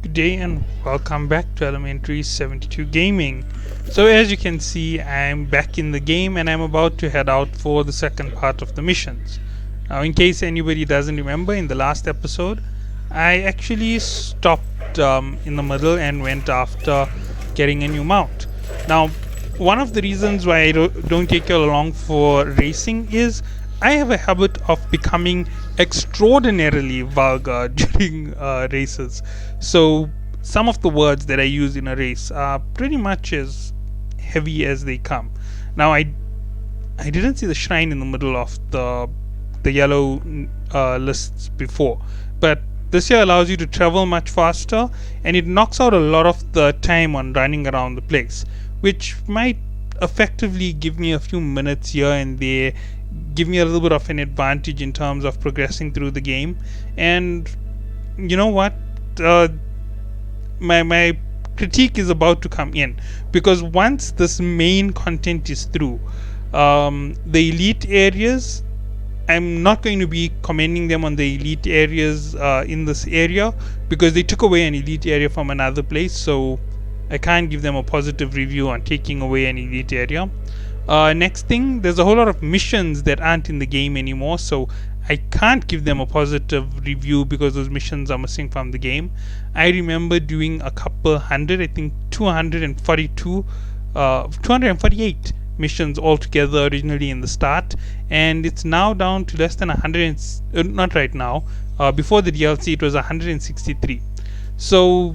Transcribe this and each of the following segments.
Good day and welcome back to Elementary 72 Gaming. So as you can see, I'm back in the game and I'm about to head out for the second part of the missions. Now in case anybody doesn't remember, in the last episode I actually stopped in the middle and went after getting a new mount. Now one of the reasons why I don't take you along for racing is I have a habit of becoming extraordinarily vulgar during races. So some of the words that I use in a race are pretty much as heavy as they come. Now I didn't see the shrine in the middle of the yellow lists before, but this here allows you to travel much faster, and it knocks out a lot of the time on running around the place, which might effectively give me a few minutes here and there, give me a little bit of an advantage in terms of progressing through the game. And you know what? My critique is about to come in, because once this main content is through, the elite areas, I'm not going to be commending them on the elite areas in this area, because they took away an elite area from another place, so I can't give them a positive review on taking away an elite area. Next thing, there's a whole lot of missions that aren't in the game anymore, so I can't give them a positive review because those missions are missing from the game. I remember doing a couple hundred, I think 248 missions altogether originally in the start, and it's now down to less than 100. Not right now. Before the DLC, it was 163. So,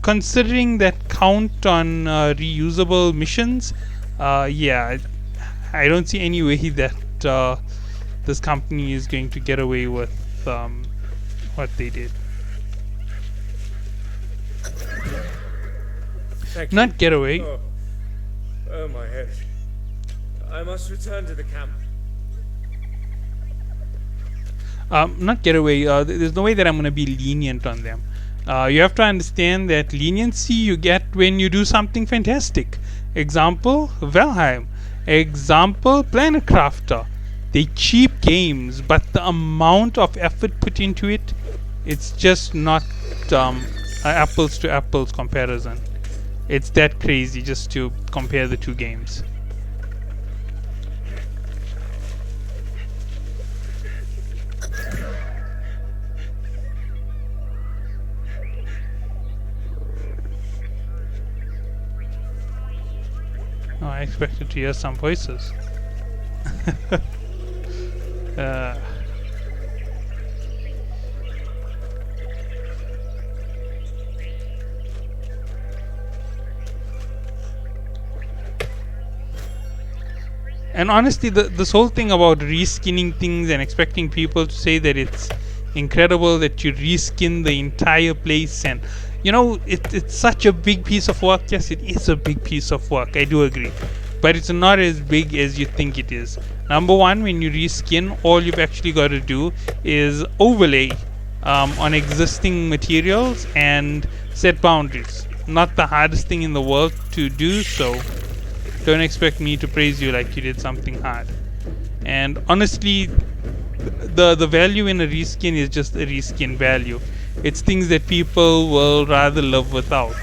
considering that count on reusable missions, yeah, I don't see any way that this company is going to get away with what they did. Thank Not you. get away. Oh, my head. I must return to the camp. Not get away. There's no way that I'm going to be lenient on them. You have to understand that leniency you get when you do something fantastic. Example, Valheim. Example, Planet Crafter. They cheap games, but the amount of effort put into it, it's just not apples to apples comparison. It's that crazy just to compare the two games. Oh, I expected to hear some voices. And honestly, this whole thing about reskinning things and expecting people to say that it's incredible that you reskin the entire place, and you know, it's such a big piece of work. Yes, it is a big piece of work, I do agree, but it's not as big as you think it is. Number one, when you reskin, all you've actually got to do is overlay on existing materials and set boundaries. Not the hardest thing in the world to do, so don't expect me to praise you like you did something hard. And honestly, the value in a reskin is just a reskin value. It's things that people will rather live without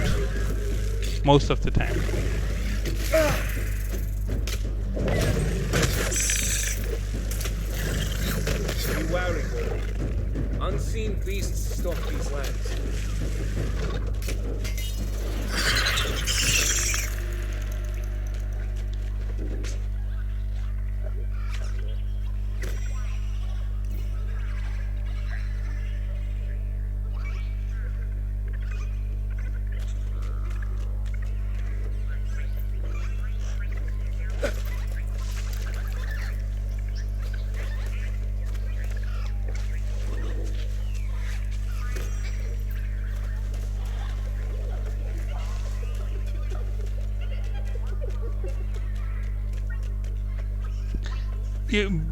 most of the time. Unseen beasts stalk these lands.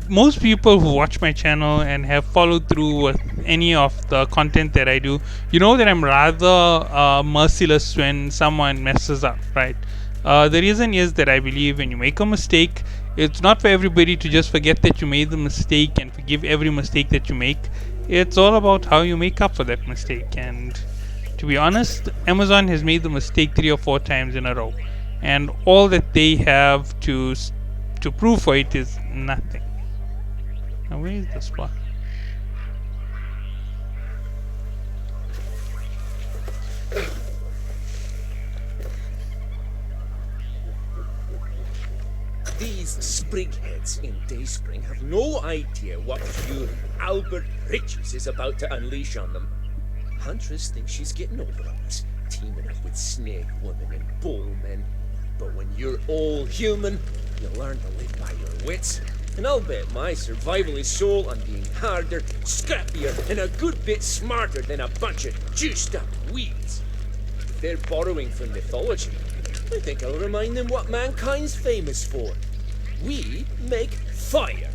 Most people who watch my channel and have followed through with any of the content that I do, you know that I'm rather merciless when someone messes up, right? The reason is that I believe when you make a mistake, it's not for everybody to just forget that you made the mistake and forgive every mistake that you make. It's all about how you make up for that mistake, and To be honest, Amazon has made the mistake 3 or 4 times in a row, and all that they have to prove for it is nothing. Now where is the spot? These sprigheads in Dayspring have no idea what pure Albert Riches is about to unleash on them. Huntress thinks she's getting over on us, teaming up with Snake Woman and Bullmen. But when you're all human, you learn to live by your wits. And I'll bet my survival is sold on being harder, scrappier, and a good bit smarter than a bunch of juiced up weeds. If they're borrowing from mythology, I think I'll remind them what mankind's famous for. We make fire.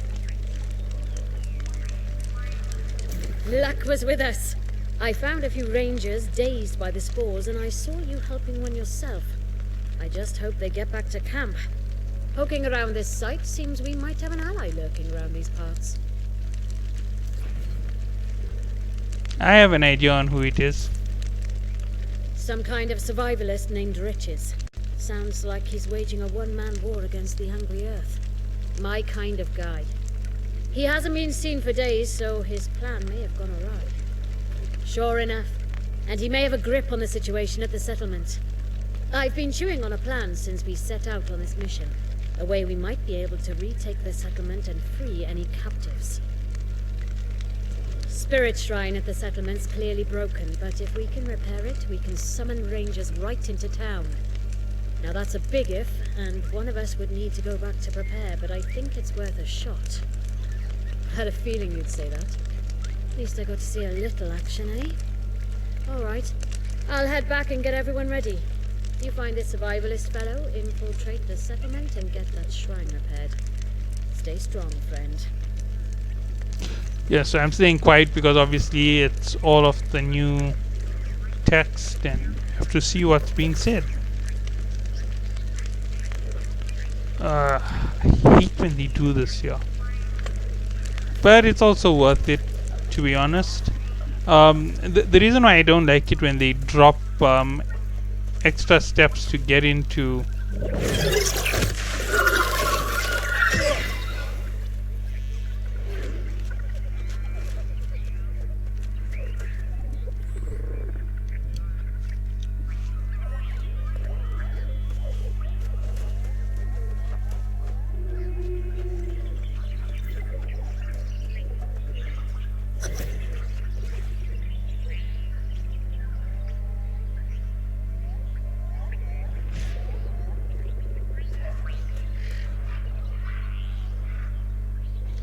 Luck was with us. I found a few rangers dazed by the spores, and I saw you helping one yourself. I just hope they get back to camp. Poking around this site seems we might have an ally lurking around these parts. I have an idea on who it is. Some kind of survivalist named Riches. Sounds like he's waging a one-man war against the hungry earth. My kind of guy. He hasn't been seen for days, so his plan may have gone awry. Sure enough. And he may have a grip on the situation at the settlement. I've been chewing on a plan since we set out on this mission. A way we might be able to retake the settlement and free any captives. Spirit Shrine at the settlement's clearly broken, but if we can repair it, we can summon rangers right into town. Now that's a big if, and one of us would need to go back to prepare, but I think it's worth a shot. Had a feeling you'd say that. At least I got to see a little action, eh? Alright, I'll head back and get everyone ready. You find this survivalist fellow, infiltrate the settlement, and get that shrine repaired. Stay strong, friend. Yeah, so I'm staying quiet because obviously it's all of the new text and you have to see what's being said. I hate when they do this here. But it's also worth it, to be honest. The reason why I don't like it when they drop extra steps to get into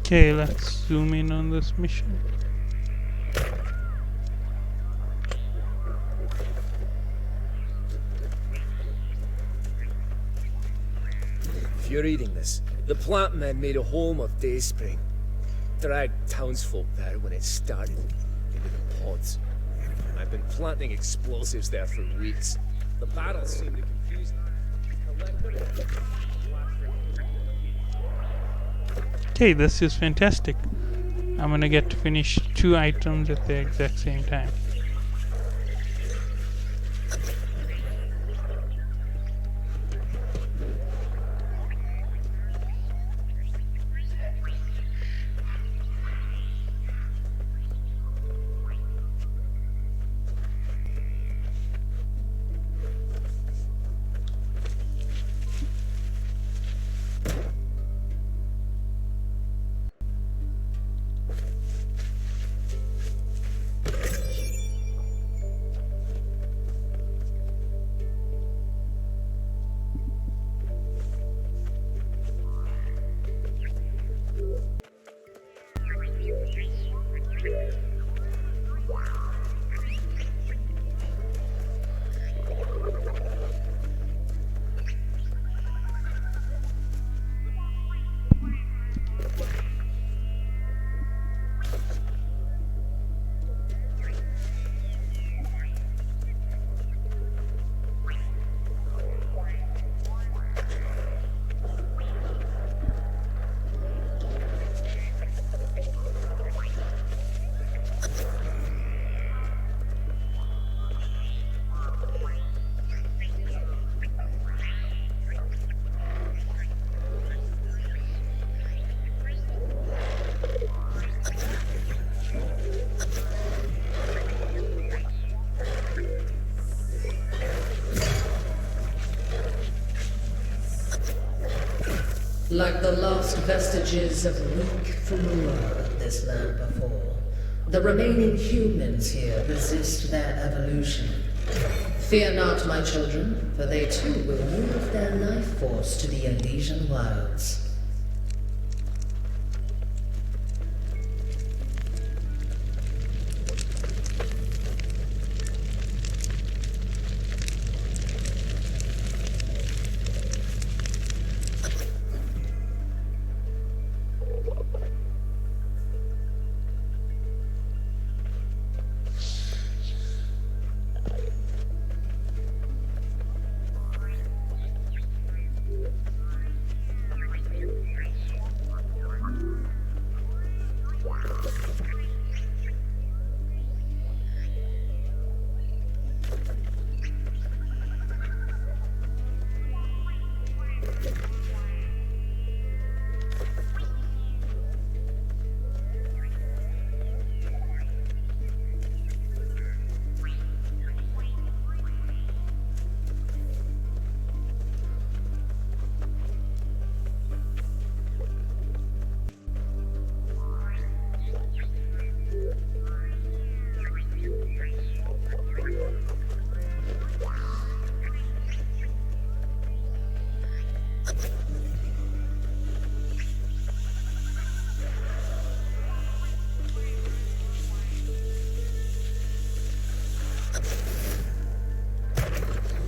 Okay, let's zoom in on this mission. If you're reading this, the plant men made a home of Dayspring. Dragged townsfolk there when it started, into the pods. I've been planting explosives there for weeks. The battles seem to confuse them. Okay, this is fantastic. I'm gonna get to finish 2 items at the exact same time. Like the last vestiges of weak Fumua of this land before, the remaining humans here resist their evolution. Fear not, my children, for they too will move their life force to the Elysian wilds.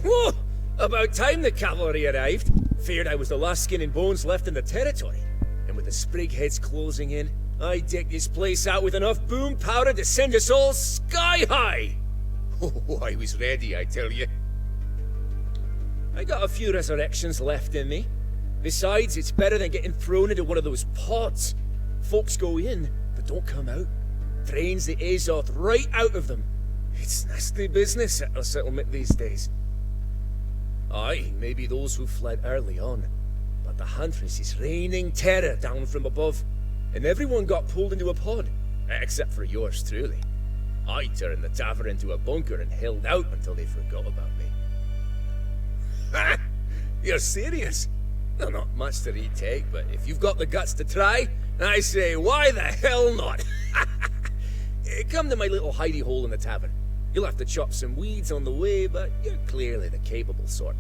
Whoa! About time the cavalry arrived. Feared I was the last skin and bones left in the territory. And with the Sprigheads closing in, I decked this place out with enough boom powder to send us all sky high! Oh, I was ready, I tell you. I got a few resurrections left in me. Besides, it's better than getting thrown into one of those pods. Folks go in, but don't come out. Drains the Azoth right out of them. It's nasty business at a settlement these days. Aye, maybe those who fled early on. But the Huntress is raining terror down from above. And everyone got pulled into a pod. Except for yours truly. I turned the tavern into a bunker and held out until they forgot about me. Ha! You're serious? Well, not much to retake, but if you've got the guts to try, I say, why the hell not? Come to my little hidey hole in the tavern. You'll have to chop some weeds on the way, but you're clearly the capable sort.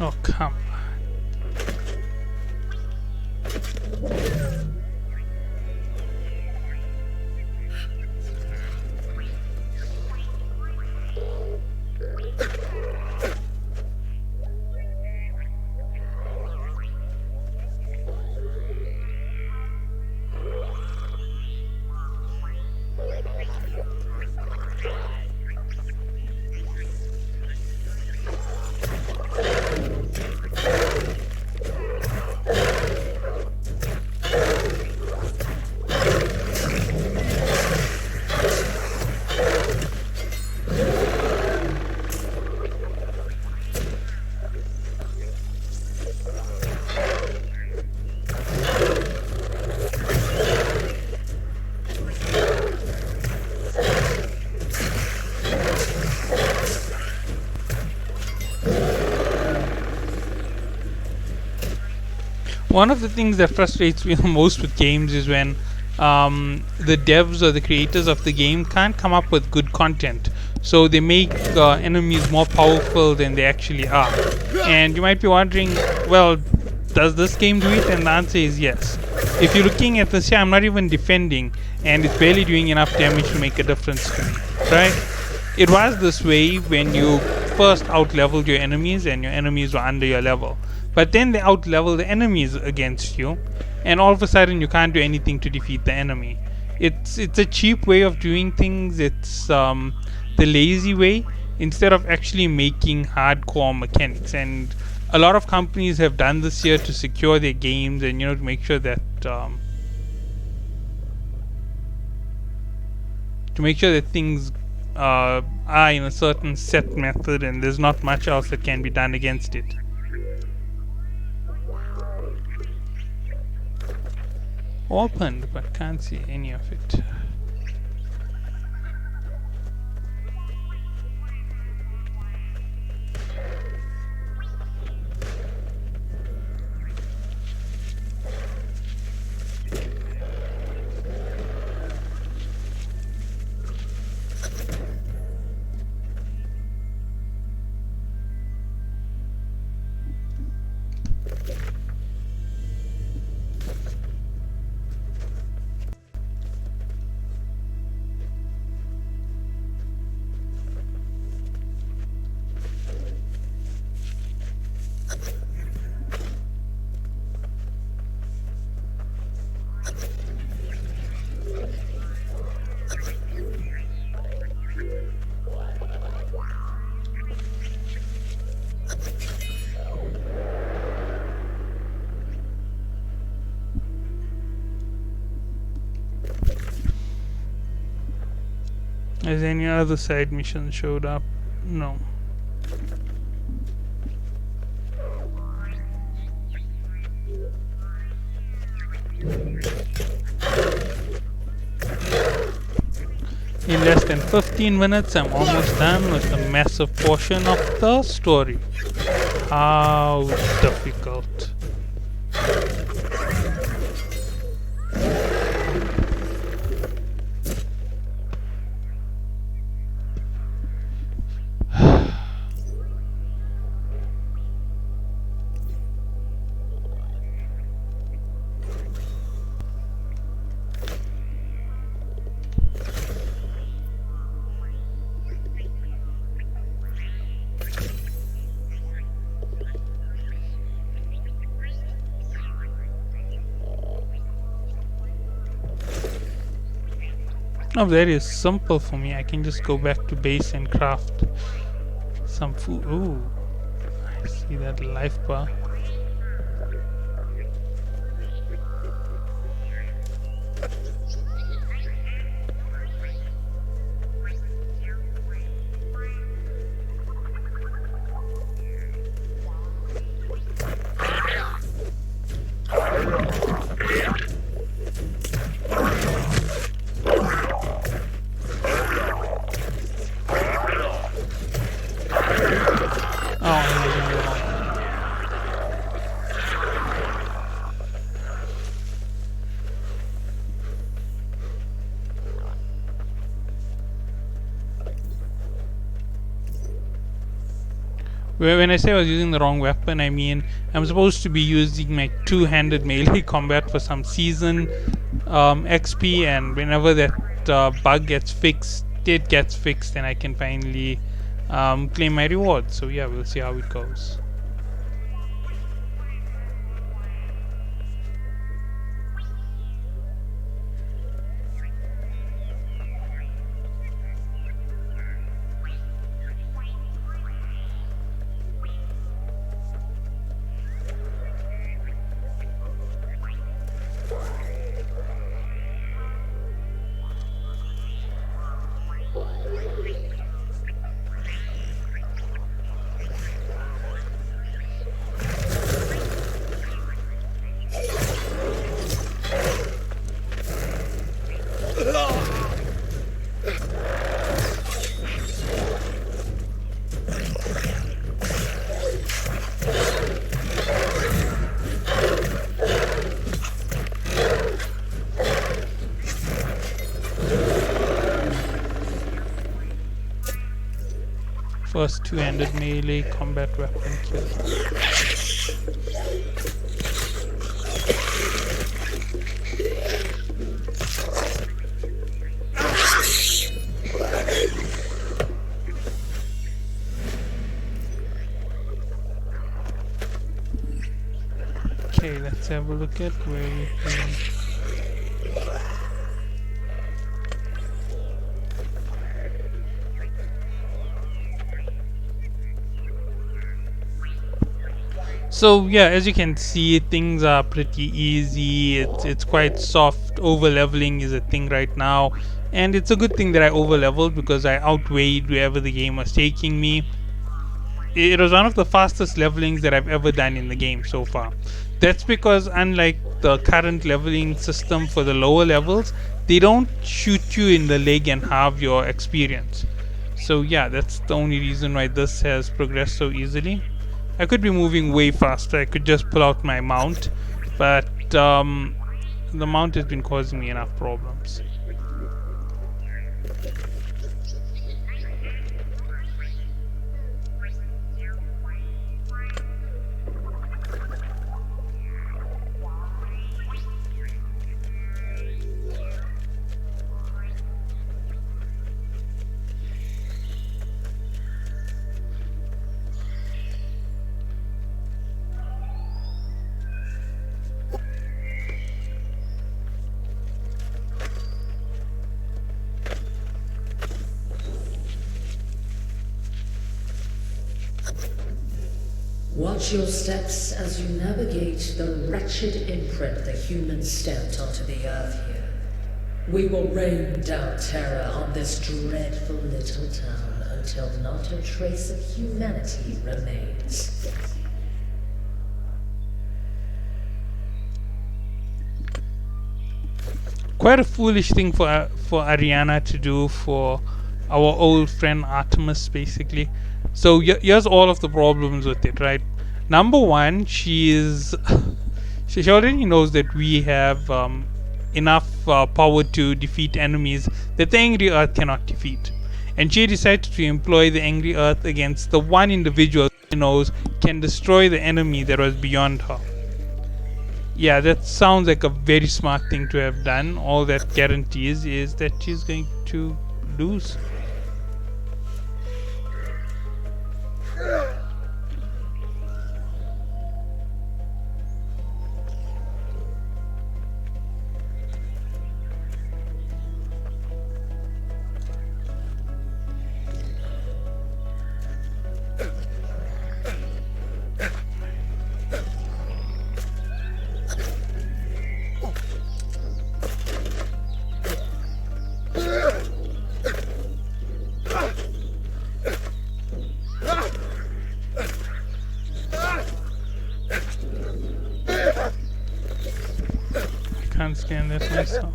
Oh, come on. One of the things that frustrates me the most with games is when the devs or the creators of the game can't come up with good content. So they make enemies more powerful than they actually are. And you might be wondering, well, does this game do it? And the answer is yes. If you're looking at this here, I'm not even defending, and it's barely doing enough damage to make a difference to me, right? It was this way when you first out-leveled your enemies and your enemies were under your level. But then they out-level the enemies against you, and all of a sudden you can't do anything to defeat the enemy. It's a cheap way of doing things. It's the lazy way, instead of actually making hardcore mechanics. And a lot of companies have done this here to secure their games, and to make sure that things are are in a certain set method, and there's not much else that can be done against it. Opened, but can't see any of it. Has any other side mission showed up? No. In less than 15 minutes, I'm almost done with a massive portion of the story. How difficult. Now that is simple for me. I can just go back to base and craft some food. Ooh, I see that life bar. When I say I was using the wrong weapon, I mean I'm supposed to be using my two-handed melee combat for some season XP, and whenever that bug gets fixed, then I can finally claim my reward. So yeah, we'll see how it goes. First two-handed melee combat weapon kill. Okay, let's have a look at where we can. So yeah, as you can see, things are pretty easy. It's quite soft. Over leveling is a thing right now, and it's a good thing that I over leveled because I outweighed wherever the game was taking me. It was one of the fastest levelings that I've ever done in the game so far. That's because unlike the current leveling system for the lower levels, they don't shoot you in the leg and halve your experience. So yeah, that's the only reason why this has progressed so easily. I could be moving way faster. I could just pull out my mount, but the mount has been causing me enough problems. Watch your steps as you navigate the wretched imprint the humans stamped onto the earth here. We will rain down terror on this dreadful little town until not a trace of humanity remains. Quite a foolish thing for Ariana to do for our old friend Artemis, basically. So here's all of the problems with it, right? Number one, she already knows that we have enough power to defeat enemies that the Angry Earth cannot defeat, and she decided to employ the Angry Earth against the one individual she knows can destroy the enemy that was beyond her. Yeah, that sounds like a very smart thing to have done. All that guarantees is that she's going to lose. Can't stand this myself.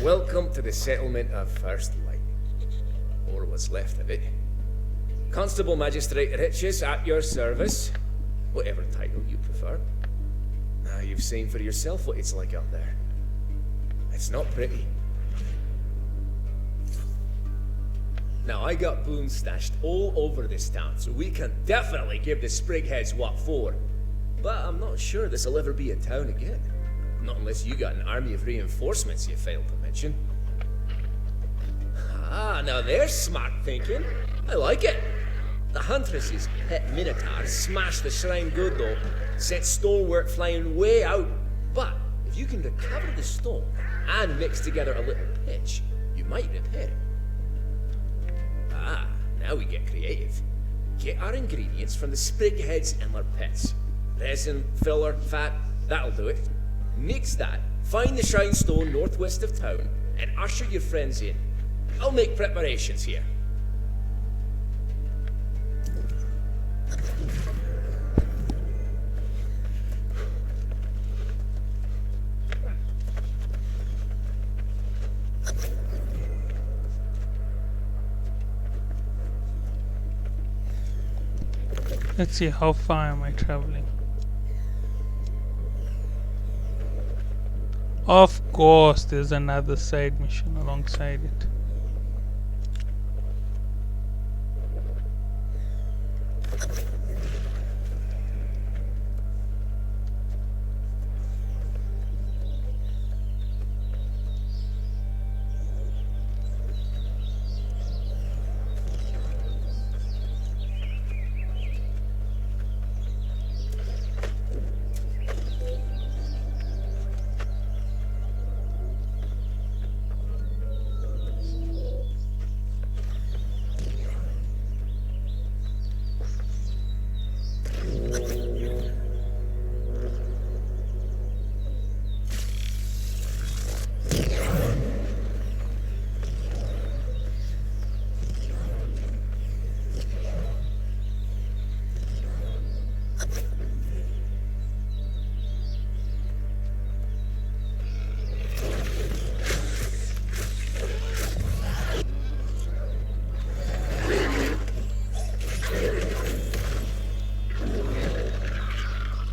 Welcome to the settlement of First Light, or what's left of it. Constable Magistrate Riches at your service, whatever title you prefer. Now you've seen for yourself what it's like up there. It's not pretty. Now I got booms stashed all over this town, so we can definitely give the Sprigheads what for. But I'm not sure this'll ever be a town again. Not unless you got an army of reinforcements you failed to mention. Ah, now there's smart thinking. I like it. The Huntress's pet Minotaur smashed the shrine good though, sent stonework flying way out. But if you can recover the stone and mix together a little pitch, you might repair it. Ah, now we get creative. Get our ingredients from the Sprigheads and their pets. Resin, filler, fat, that'll do it. Mix that, find the shrine stone northwest of town, and usher your friends in. I'll make preparations here. Let's see, how far am I traveling? Of course, there's another side mission alongside it.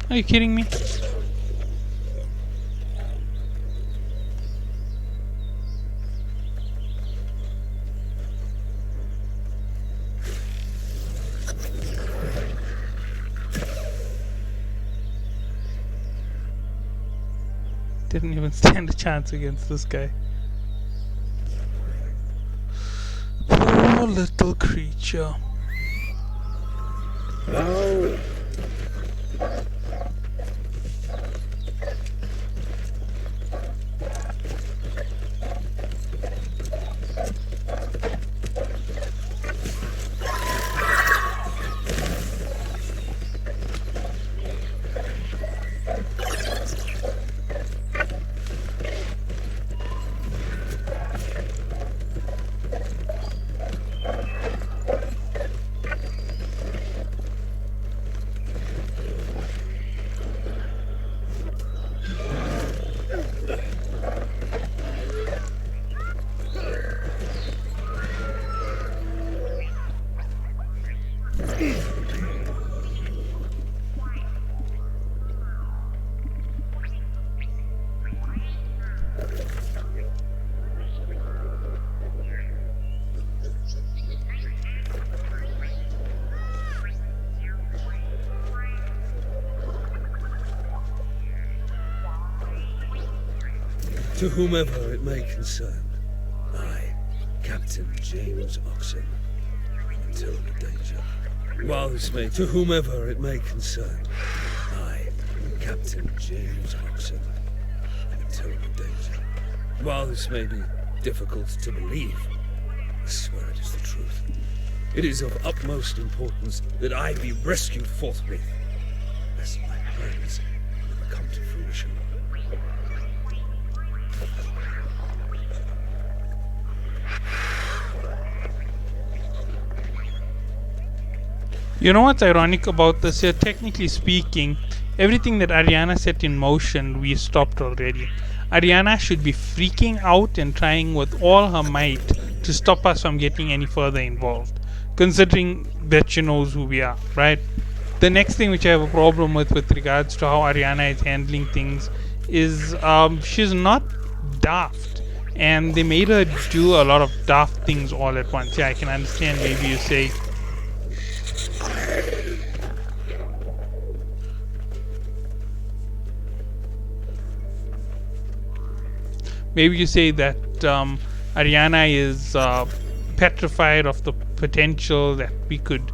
Are you kidding me? Didn't even stand a chance against this guy. Poor little creature. Now, to whomever it may concern, I, Captain James Oxen, until the danger. While this may, to whomever it may concern, I, Captain James Oxen, until the danger. While this may be difficult to believe, I swear it is the truth. It is of utmost importance that I be rescued forthwith, lest my plans never come to fruition. You know what's ironic about this here? Technically speaking, everything that Ariana set in motion, we stopped already. Ariana should be freaking out and trying with all her might to stop us from getting any further involved, considering that she knows who we are, right? The next thing which I have a problem with regards to how Ariana is handling things is she's not daft, and they made her do a lot of daft things all at once. Yeah, I can understand maybe you say that Ariana is petrified of the potential that we could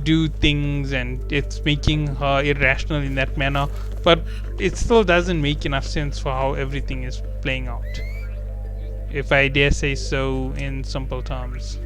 do things, and it's making her irrational in that manner, but it still doesn't make enough sense for how everything is playing out, if I dare say so in simple terms.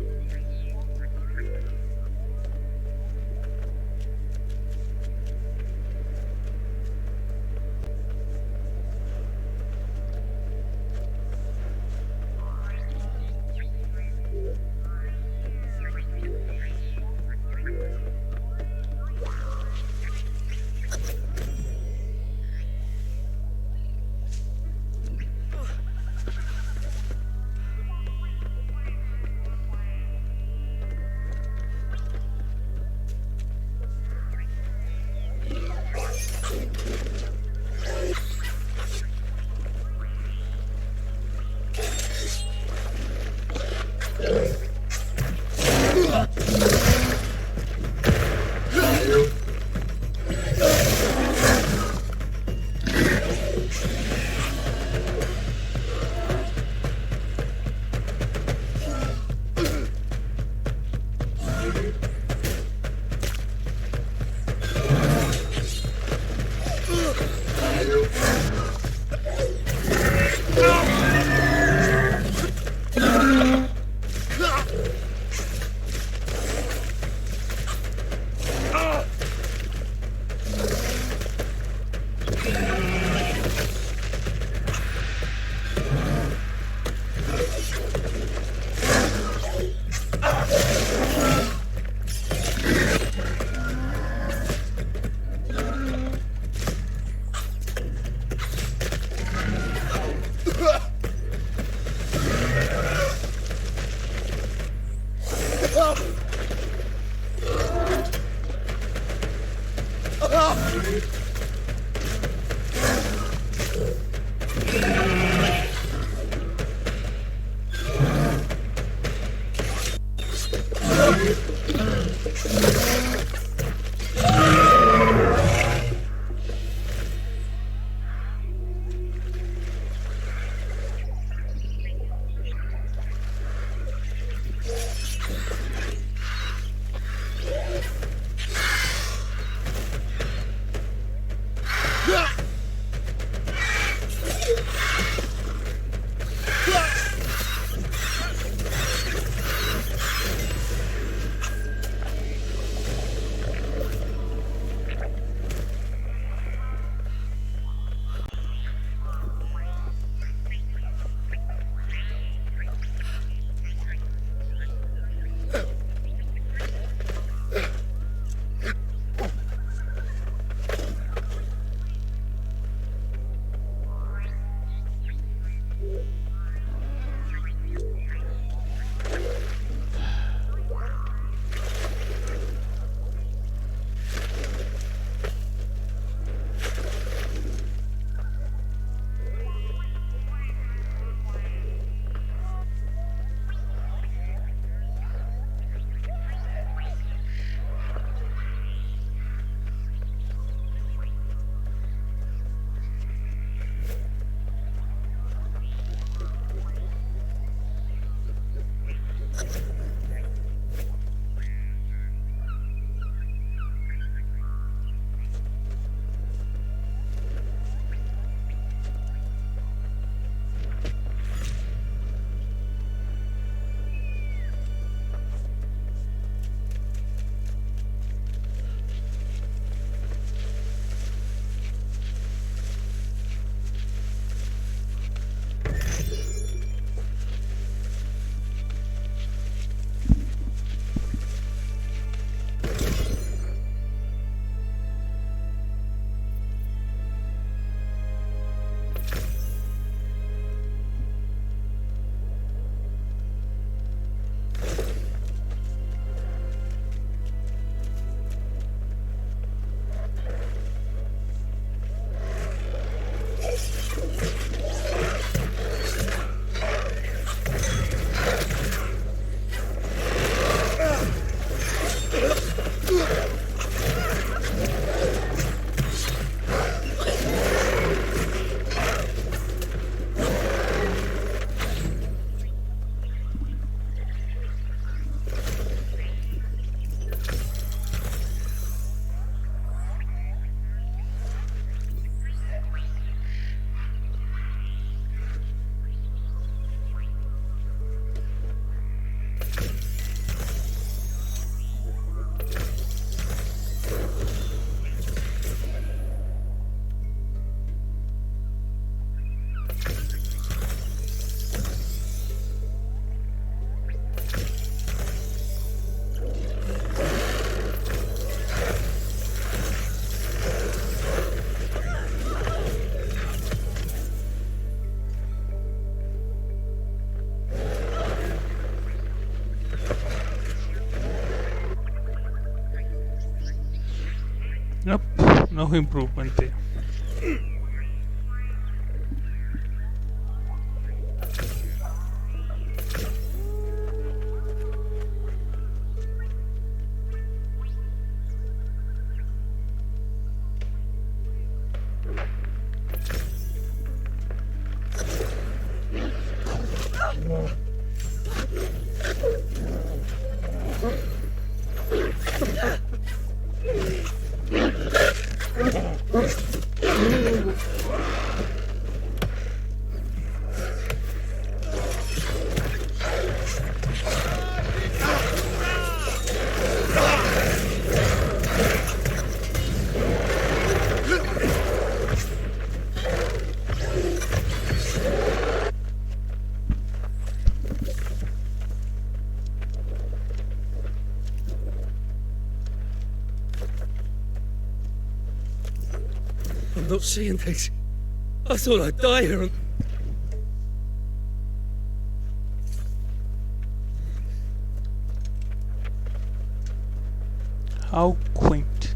Nope, no improvement there. I'm not seeing things. I thought I'd die here. How quaint.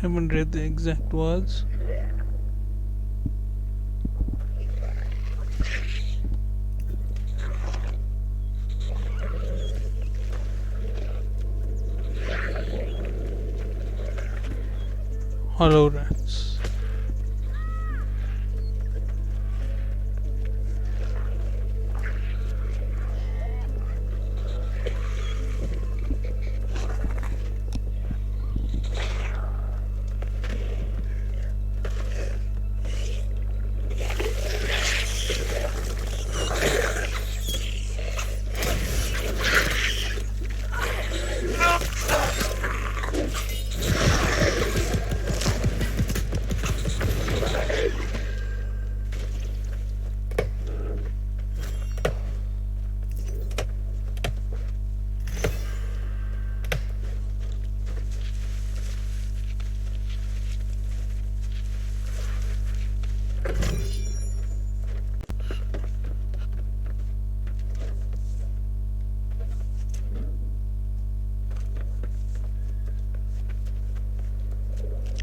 Haven't read the exact words. Hollow rats.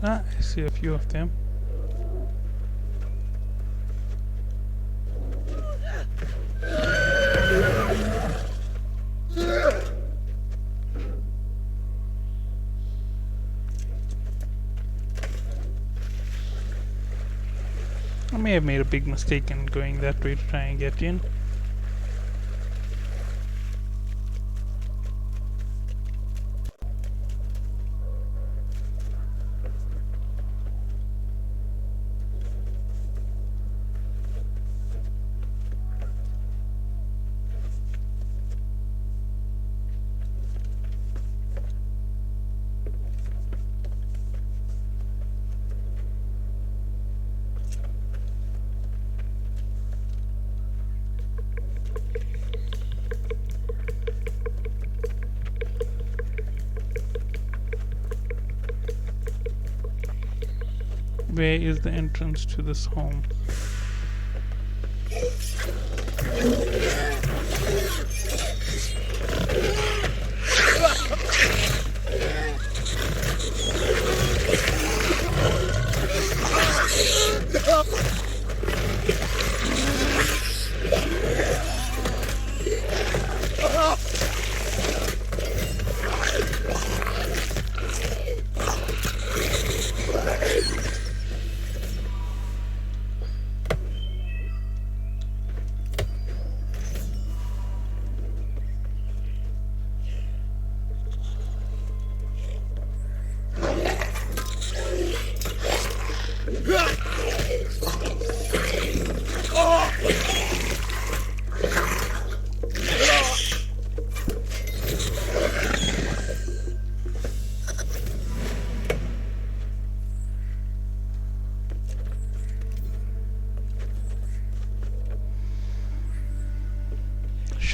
Ah, I see a few of them. I may have made a big mistake in going that way to try and get in. Where is the entrance to this home?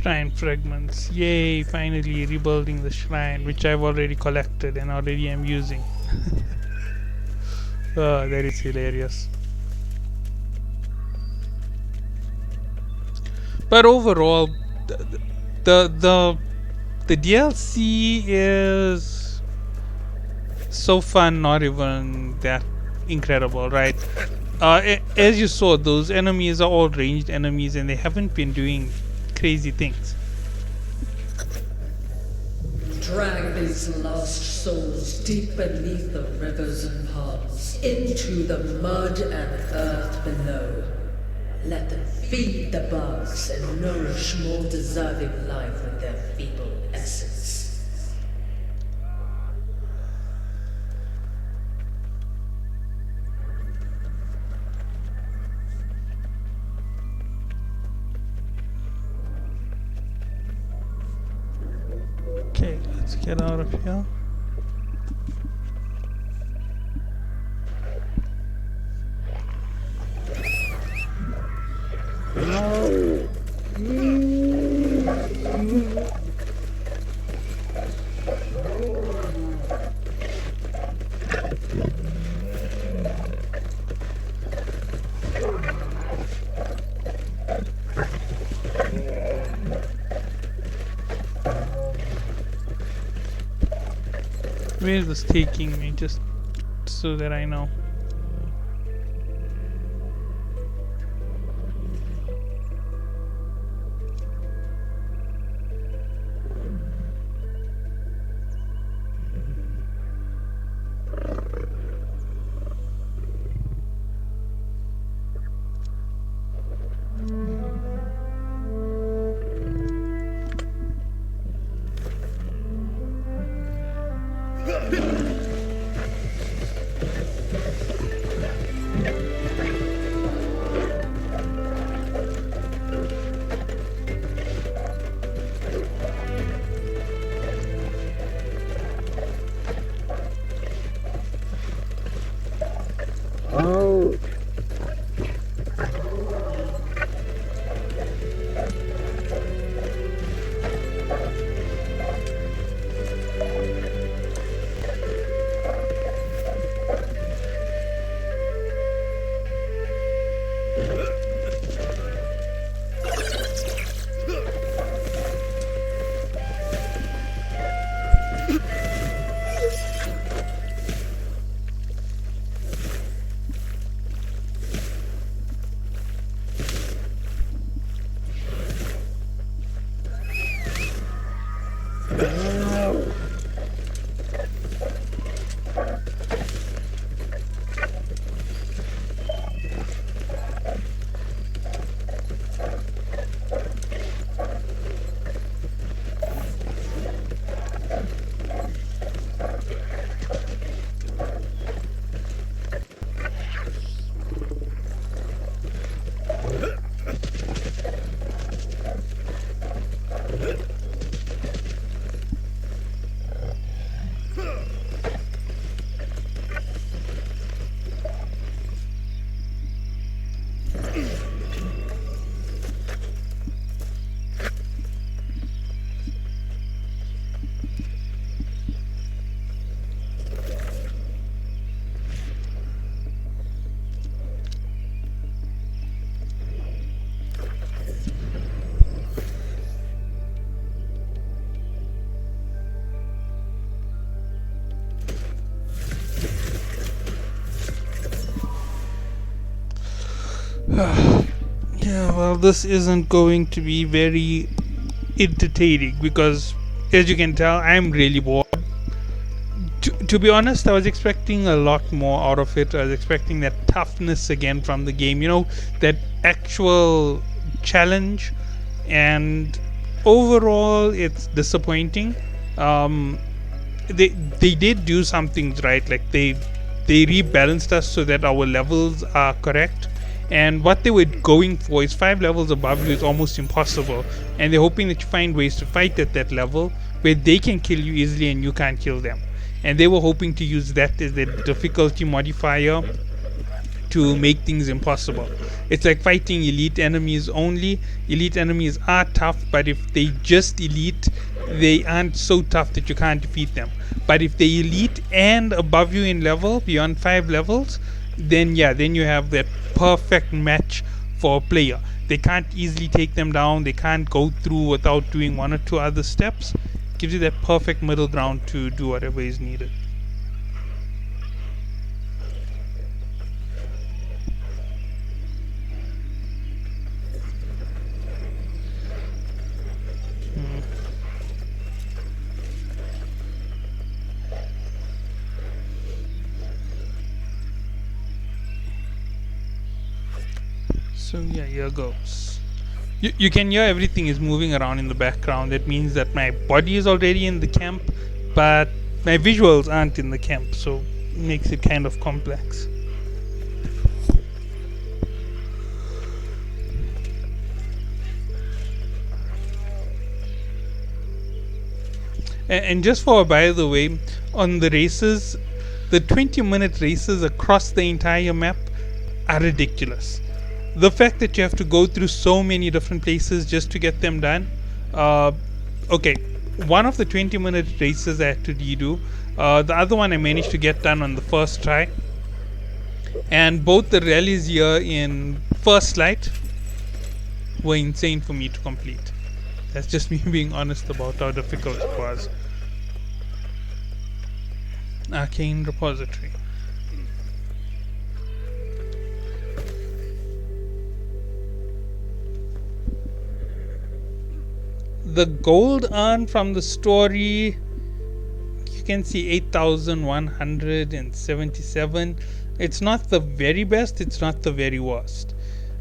Shrine fragments. Yay, finally rebuilding the shrine, which I've already collected and already am using. Oh, that is hilarious. But overall, the DLC is so far not even that incredible, right? As you saw, those enemies are all ranged enemies and they haven't been doing crazy things. Drag these lost souls deep beneath the rivers and ponds, into the mud and earth below. Let them feed the bugs and nourish more deserving life with their feeble essence. Okay, let's get out of here. Where is this taking me, just so that I know? Yeah, well, this isn't going to be very entertaining because, as you can tell, I'm really bored. To be honest, I was expecting a lot more out of it. I was expecting that toughness again from the game, you know, that actual challenge, and overall it's disappointing. They did do some things right, like they rebalanced us so that our levels are correct, and what they were going for is 5 levels above you is almost impossible, and they're hoping that you find ways to fight at that level where they can kill you easily and you can't kill them, and they were hoping to use that as the difficulty modifier to make things impossible. It's like fighting elite enemies only. Elite enemies are tough, but if they just elite, they aren't so tough that you can't defeat them. But if they elite and above you in level, beyond 5 levels, then yeah, then you have that perfect match for a player. They can't easily take them down. They can't go through without doing 1 or 2 other steps. Gives you that perfect middle ground to do whatever is needed. So yeah, here goes. You can hear everything is moving around in the background. That means that my body is already in the camp, but my visuals aren't in the camp, so it makes it kind of complex. And just for by the way, on the races, the 20-minute races across the entire map are ridiculous. The fact that you have to go through so many different places just to get them done. Okay, one of the 20-minute races I had to redo. The other one I managed to get done on the first try. And both the rallies here in First Light were insane for me to complete. That's just me being honest about how difficult it was. Arcane Repository. The gold earned from the story, you can see 8,177. It's not the very best, it's not the very worst.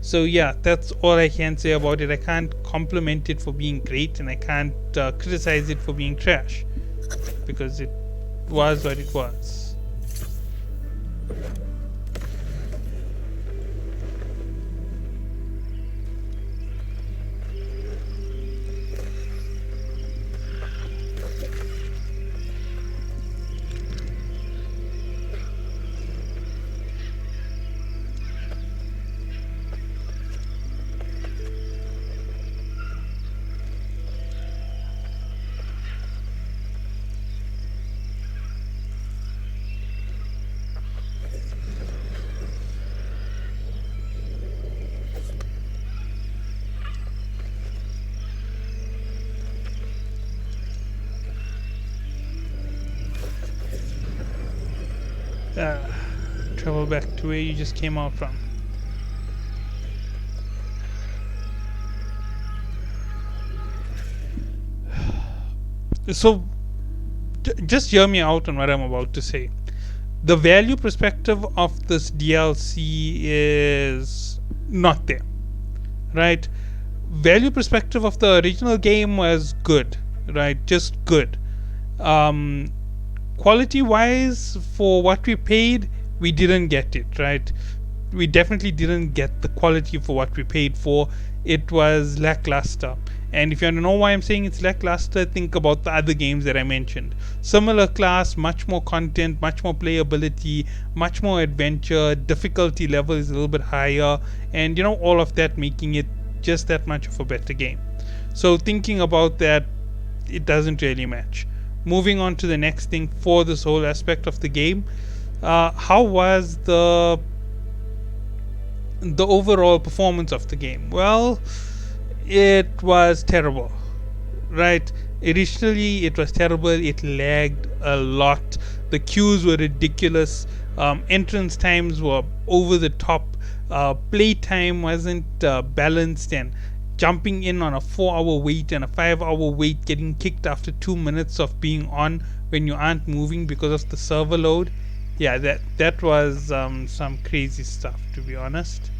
So yeah, that's all I can say about it. I can't compliment it for being great, and I can't criticize it for being trash, because it was what it was. Travel back to where you just came out from. So, just hear me out on what I'm about to say. The value perspective of this DLC is not there, right? Value perspective of the original game was good, right? Just good. Quality wise, for what we paid, we didn't get it, right? We definitely didn't get the quality for what we paid for. It was lackluster. And if you want to know why I'm saying it's lackluster, think about the other games that I mentioned. Similar class, much more content, much more playability, much more adventure, difficulty level is a little bit higher, and you know, all of that making it just that much of a better game. So thinking about that, it doesn't really match. Moving on to the next thing for this whole aspect of the game, how was the overall performance of the game? Well, it was terrible, right? Initially it was terrible. It lagged a lot. The queues were ridiculous. Entrance times were over the top. Play time wasn't balanced, and jumping in on a 4-hour wait and a 5-hour wait, getting kicked after 2 minutes of being on when you aren't moving because of the server load. Yeah, that was some crazy stuff, to be honest.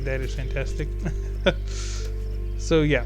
That is fantastic. So yeah.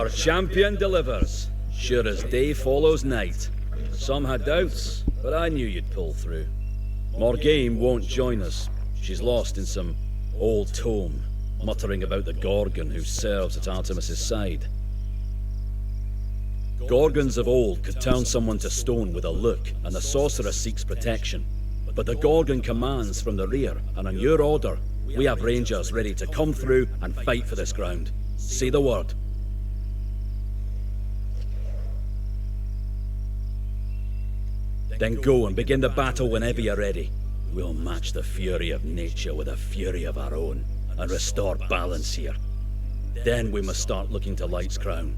Our champion delivers, sure as day follows night. Some had doubts, but I knew you'd pull through. Morgane won't join us. She's lost in some old tome, muttering about the Gorgon who serves at Artemis's side. Gorgons of old could turn someone to stone with a look, and the sorcerer seeks protection. But the Gorgon commands from the rear, and on your order, we have rangers ready to come through and fight for this ground. Say the word. Then go and begin the battle whenever you're ready. We'll match the fury of nature with a fury of our own, and restore balance here. Then we must start looking to Light's Crown.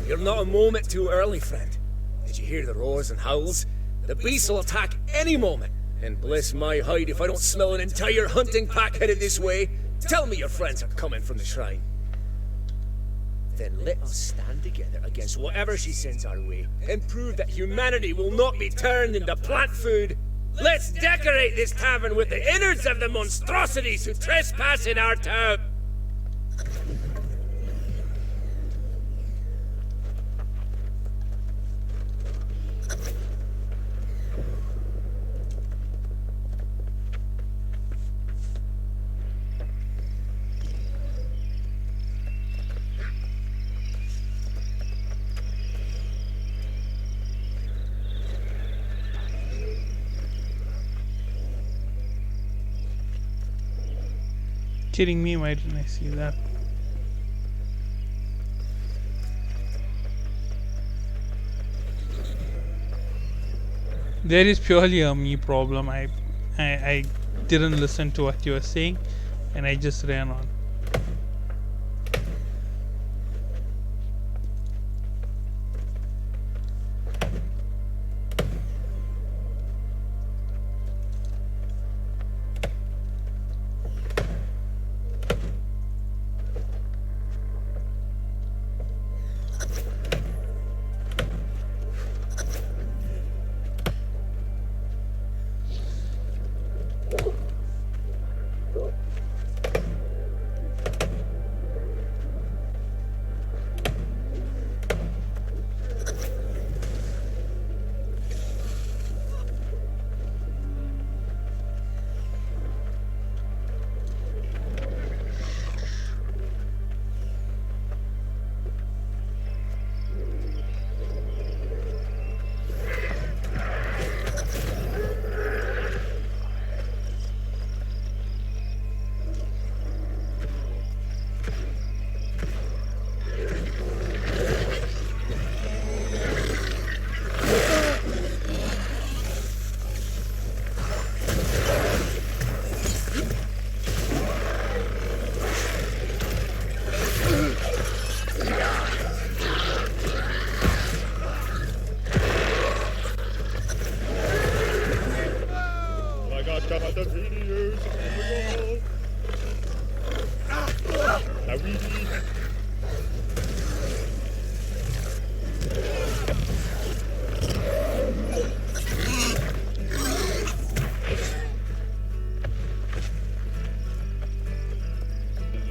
You're not a moment too early, friend. Did you hear the roars and howls? The beasts will attack any moment. And bless my hide if I don't smell an entire hunting pack headed this way. Tell me your friends are coming from the shrine. Then let us stand together against whatever she sends our way and prove that humanity will not be turned into plant food. Let's decorate this tavern with the innards of the monstrosities who trespass in our town. Kidding me, why didn't I see that? There is purely a me problem. I didn't listen to what you were saying and I just ran on. got the videos. Oh my god.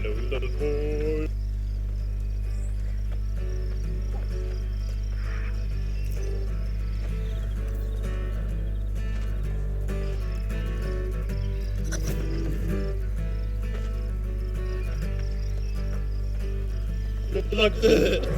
Load the boy. Like that.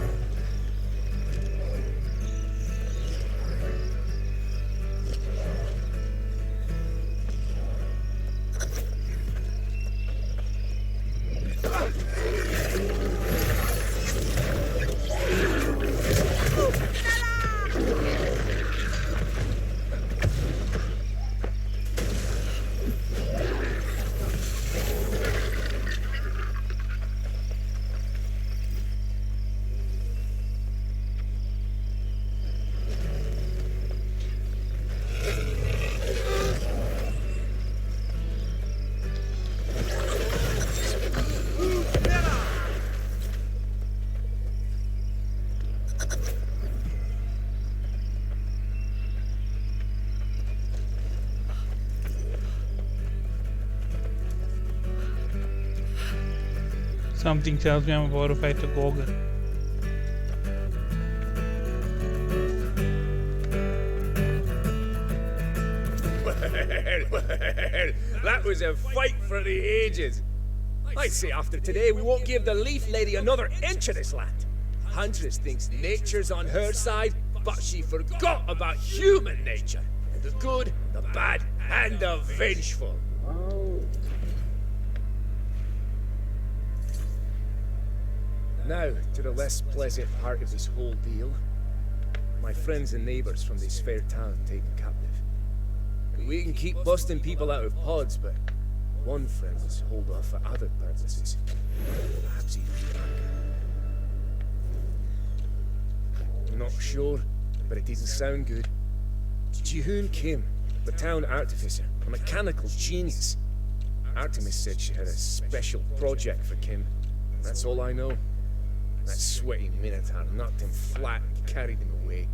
Something tells me I'm about to fight a Gorgon. Well, that was a fight for the ages. I'd say after today we won't give the Leaf Lady another inch of this land. Huntress thinks nature's on her side, but she forgot about human nature. The good, the bad, and the vengeful. Now, to the less pleasant part of this whole deal. My friends and neighbours from this fair town taken captive. We can keep busting people out of pods, but one friend was hold off for other purposes. Perhaps even I'm not sure, but it doesn't sound good. Jihoon Kim, the town artificer, a mechanical genius. Artemis said she had a special project for Kim. That's all I know. That sweaty minotaur knocked him flat and carried him away.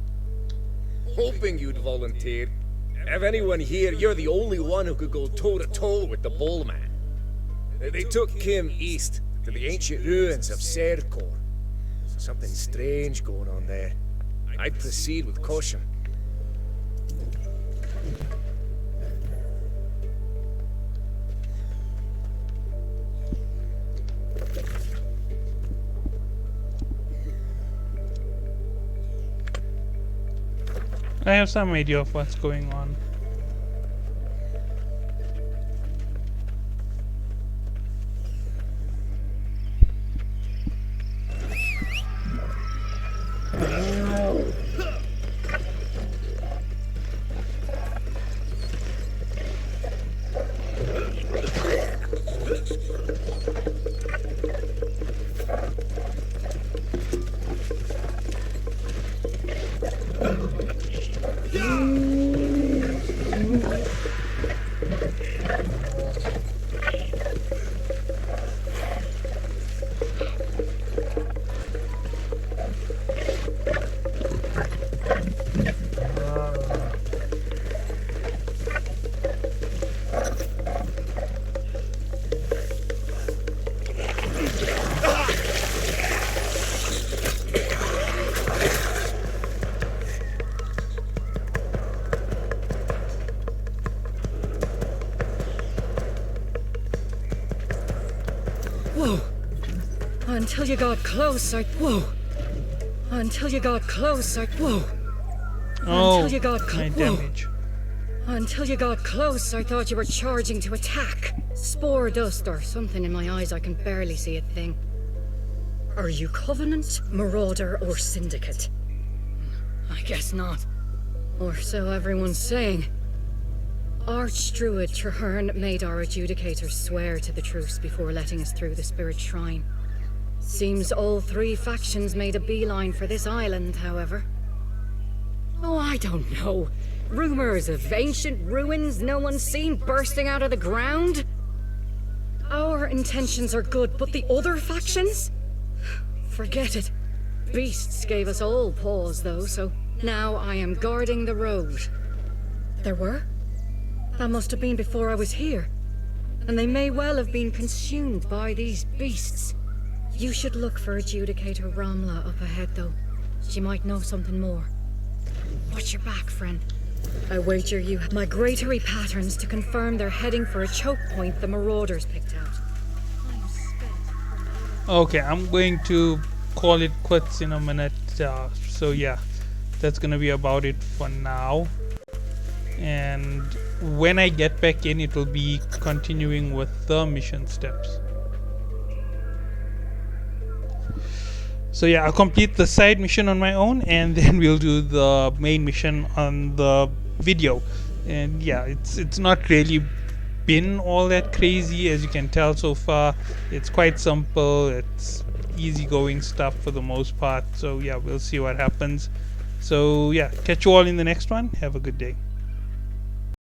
Hoping you'd volunteer. If anyone here, you're the only one who could go toe-to-toe with the Bull Man. They took Kim east to the ancient ruins of Serkor. Something strange going on there. I'd proceed with caution. I have some idea of what's going on. Whoa! Until you got close, whoa! Until you got close, whoa! Oh, Until you got my whoa! damage. Until you got close, I thought you were charging to attack. Spore dust or something in my eyes, I can barely see a thing. Are you Covenant, Marauder, or Syndicate? I guess not. Or so everyone's saying. Archdruid Traherne made our adjudicators swear to the truce before letting us through the Spirit Shrine. Seems all three factions made a beeline for this island, however. Oh, I don't know. Rumors of ancient ruins no one's seen bursting out of the ground? Our intentions are good, but the other factions? Forget it. Beasts gave us all pause, though, so now I am guarding the road. There were? That must have been before I was here. And they may well have been consumed by these beasts. You should look for Adjudicator Ramla up ahead, though. She might know something more. Watch your back, friend. I wager you have migratory patterns to confirm they're heading for a choke point the Marauders picked out. I'm spent. Okay, I'm going to call it quits in a minute. So yeah, that's gonna be about it for now. And when I get back in, it will be continuing with the mission steps. So yeah, I'll complete the side mission on my own, and then we'll do the main mission on the video. And yeah, it's not really been all that crazy, as you can tell so far. It's quite simple. It's easygoing stuff for the most part. So yeah, we'll see what happens. So yeah, catch you all in the next one. Have a good day.